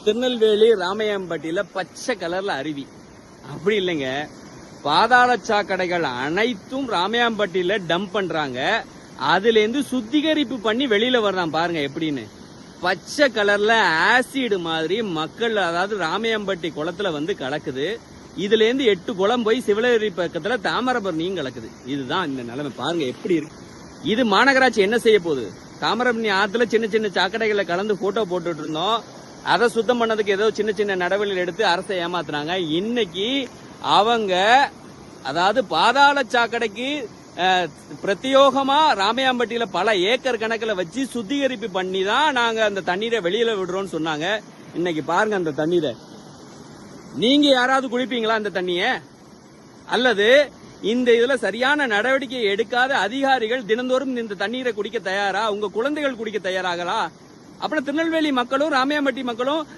திருநெல்வேலி ராமையம்பட்டியில பச்சை கலர்ல அருவி அப்படி இல்லைங்க. பாதாள சாக்கடைகள் அனைத்தும் ராமையம்பட்டியில டம்ப் பண்றாங்க. அதுல இருந்து சுத்திகரிப்பு பண்ணி வெளியில வர்றான் பாருங்க எப்படின்னு. பச்சை கலர்ல ஆசிட் மாதிரி மக்கள், அதாவது ராமையம்பட்டி குளத்துல வந்து கலக்குது. இதுல இருந்து 8 குளம் போய் சிவலரி பக்கத்துல தாமிரபரணியும் கலக்குது. இதுதான் இந்த நிலைமை பாருங்க எப்படி இருக்கு. இது மாநகராட்சி என்ன செய்ய போகுது? தாமிரபரணி ஆத்துல சின்ன சின்ன சாக்கடைகளை கலந்து போட்டோ போட்டுட்டு இருந்தோம். அதை சுத்தம் பண்ணதுக்கு ஏதோ சின்ன சின்ன நடவடிக்கை எடுத்து அரசை ஏமாத்துனாங்க. இன்னைக்கு அவங்க அதாவது பாதாள சாக்கடைக்கு பிரத்யோகமா ராமையாம்பட்டியில பல ஏக்கர் கணக்கில் வச்சு சுத்திகரிப்பு பண்ணி தான் நாங்க அந்த தண்ணீரை வெளியில விடுறோம்னு சொன்னாங்க. இன்னைக்கு பாருங்க அந்த தண்ணீரை. நீங்க யாராவது குடிப்பீங்களா இந்த தண்ணிய? அல்லது இந்த இதுல சரியான நடவடிக்கை எடுக்காத அதிகாரிகள் தினந்தோறும் இந்த தண்ணீரை குடிக்க தயாரா? உங்க குழந்தைகள் குடிக்க தயாராகலா? அப்புறம் திருநெல்வேலி மக்களும் ராமையாம்பட்டி மக்களும்